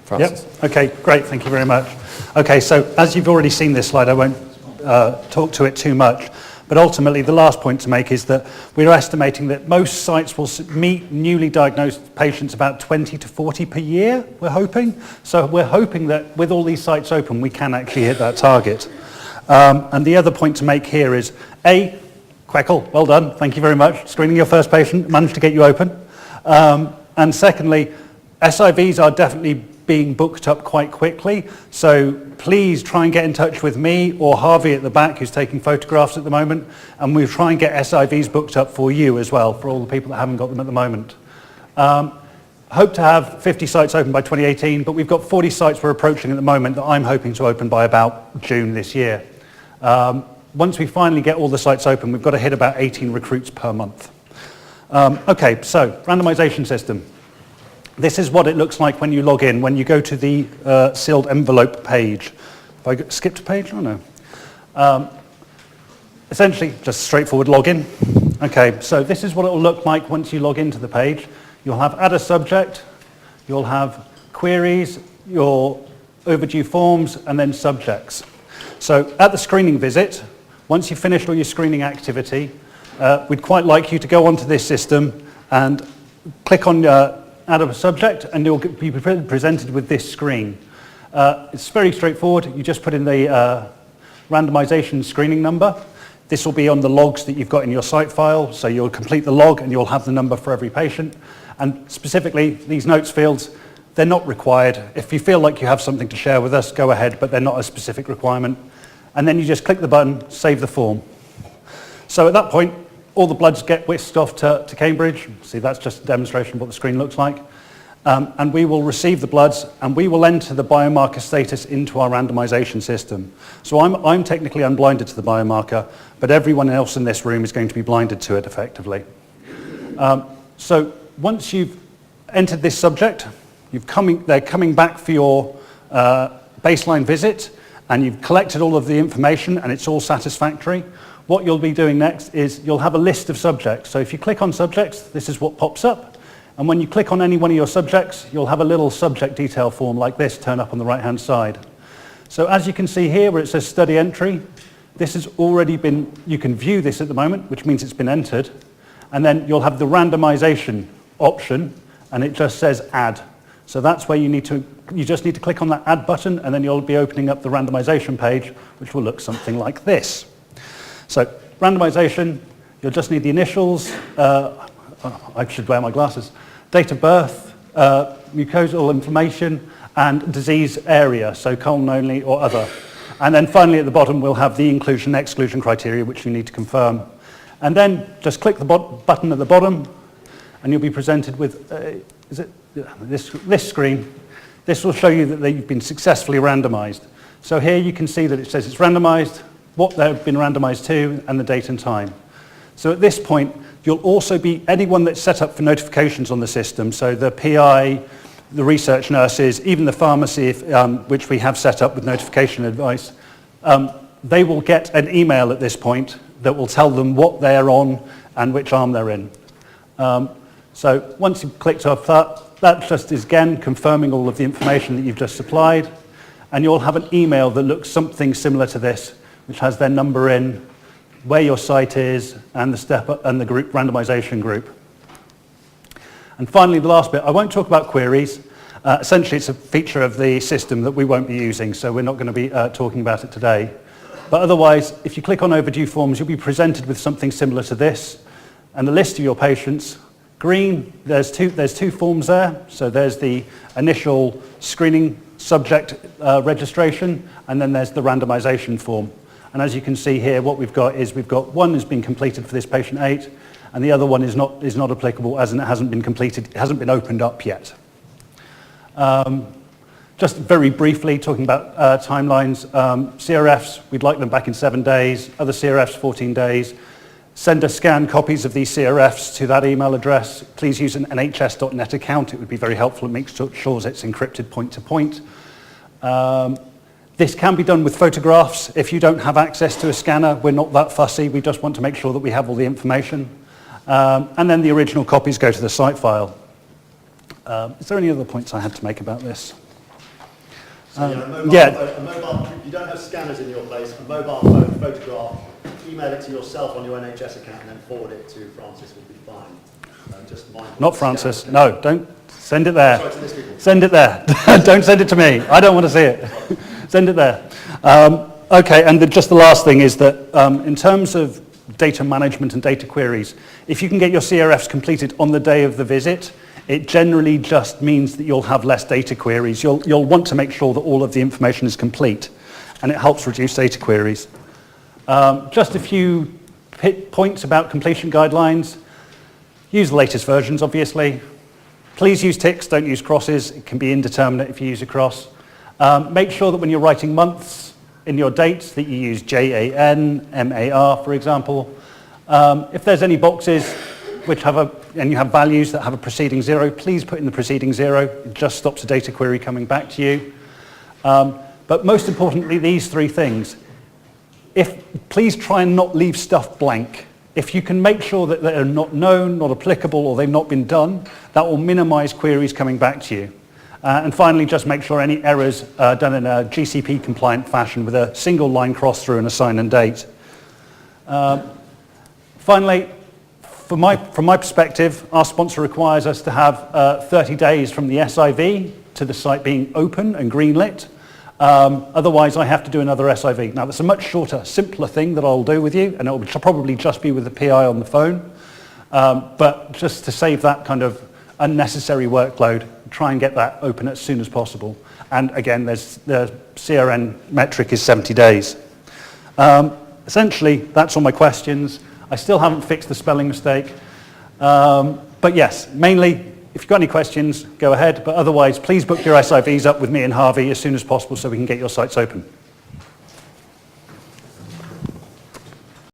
Francis. Yep. Okay, great. Thank you very much. Okay, so as you've already seen this slide, I won't talk to it too much. But ultimately, the last point to make is that we're estimating that most sites will meet newly diagnosed patients about 20 to 40 per year, we're hoping. So we're hoping that with all these sites open, we can actually hit that target. And the other point to make here is, A, Queckle, well done, thank you very much. Screening your first patient, managed to get you open. And secondly, SIVs are definitely being booked up quite quickly, so please try and get in touch with me or Harvey at the back who's taking photographs at the moment, and we'll try and get SIVs booked up for you as well, for all the people that haven't got them at the moment. Hope to have 50 sites open by 2018, but we've got 40 sites we're approaching at the moment that I'm hoping to open by about June this year. Once we finally get all the sites open, we've got to hit about 18 recruits per month. Okay, so randomization system. This is what it looks like when you log in, when you go to the sealed envelope page. Have I skipped a page? Oh no. Essentially, just straightforward login. Okay, so this is what it will look like once you log into the page. You'll have add a subject, you'll have queries, your overdue forms, and then subjects. So at the screening visit, once you've finished all your screening activity, we'd quite like you to go onto this system and click on add a subject, and you'll be presented with this screen. It's very straightforward. You just put in the randomization screening number. This will be on the logs that you've got in your site file, so you'll complete the log and you'll have the number for every patient. And specifically, these notes fields, they're not required. If you feel like you have something to share with us, go ahead, but they're not a specific requirement. And then you just click the button, save the form. So at that point, all the bloods get whisked off to Cambridge. See, that's just a demonstration of what the screen looks like. And we will receive the bloods, and we will enter the biomarker status into our randomization system. So I'm technically unblinded to the biomarker, but everyone else in this room is going to be blinded to it effectively. So once you've entered this subject, they're coming back for your baseline visit, and you've collected all of the information, and it's all satisfactory. What you'll be doing next is you'll have a list of subjects. So if you click on subjects, this is what pops up. And when you click on any one of your subjects, you'll have a little subject detail form like this turn up on the right-hand side. So as you can see here where it says study entry, this has already been, you can view this at the moment, which means it's been entered. And then you'll have the randomization option, and it just says add. So that's where you just need to click on that add button, and then you'll be opening up the randomization page, which will look something like this. So randomization, you'll just need the initials, I should wear my glasses, date of birth, mucosal inflammation, and disease area, so colon only or other. And then finally at the bottom we'll have the inclusion and exclusion criteria which you need to confirm. And then just click the button at the bottom and you'll be presented with this screen. This will show you that you've been successfully randomized. So here you can see that it says it's randomized, what they've been randomized to, and the date and time. So at this point, you'll also be anyone that's set up for notifications on the system, so the PI, the research nurses, even the pharmacy, which we have set up with notification advice, they will get an email at this point that will tell them what they're on and which arm they're in. So once you've clicked off that just is again confirming all of the information that you've just supplied, and you'll have an email that looks something similar to this, which has their number in, where your site is, and the step and the group randomization group. And finally, the last bit, I won't talk about queries. Essentially, it's a feature of the system that we won't be using, so we're not going to be talking about it today. But otherwise, if you click on overdue forms, you'll be presented with something similar to this, and a list of your patients. Green, there's two forms there. So there's the initial screening subject registration, and then there's the randomization form. And as you can see here, what we've got is one has been completed for this patient 8, and the other one is not applicable as in it hasn't been completed, it hasn't been opened up yet. Just very briefly talking about timelines, CRFs, we'd like them back in 7 days, other CRFs 14 days. Send us scanned copies of these CRFs to that email address. Please use an nhs.net account, it would be very helpful, it makes sure it's encrypted point to point. This can be done with photographs. If you don't have access to a scanner, we're not that fussy. We just want to make sure that we have all the information. And then the original copies go to the site file. Is there any other points I had to make about this? So, a mobile, you don't have scanners in your place, a mobile phone photograph, email it to yourself on your NHS account and then forward it to Francis will be fine. Just not Francis, no, don't send it there. Sorry, to this people. Send it there. Don't send it to me. I don't want to see it. Send it there. Okay, and just the last thing is that in terms of data management and data queries, if you can get your CRFs completed on the day of the visit, it generally just means that you'll have less data queries. You'll want to make sure that all of the information is complete, and it helps reduce data queries. Just a few points about completion guidelines. Use the latest versions, obviously. Please use ticks, don't use crosses. It can be indeterminate if you use a cross. Make sure that when you're writing months in your dates that you use JAN, MAR, for example. If there's any boxes which and you have values that have a preceding 0, please put in the preceding 0. It just stops a data query coming back to you. But most importantly, these 3 things. Please try and not leave stuff blank. If you can make sure that they're not known, not applicable, or they've not been done, that will minimize queries coming back to you. And finally, just make sure any errors are done in a GCP compliant fashion with a single line cross through and a sign and date. Finally, from my perspective, our sponsor requires us to have 30 days from the SIV to the site being open and greenlit. Otherwise, I have to do another SIV. Now, that's a much shorter, simpler thing that I'll do with you, and it will probably just be with the PI on the phone. But just to save that kind of unnecessary workload, try and get that open as soon as possible. And again, the CRN metric is 70 days. Essentially, that's all my questions. I still haven't fixed the spelling mistake. But yes, mainly, if you've got any questions, go ahead. But otherwise, please book your SIVs up with me and Harvey as soon as possible so we can get your sites open.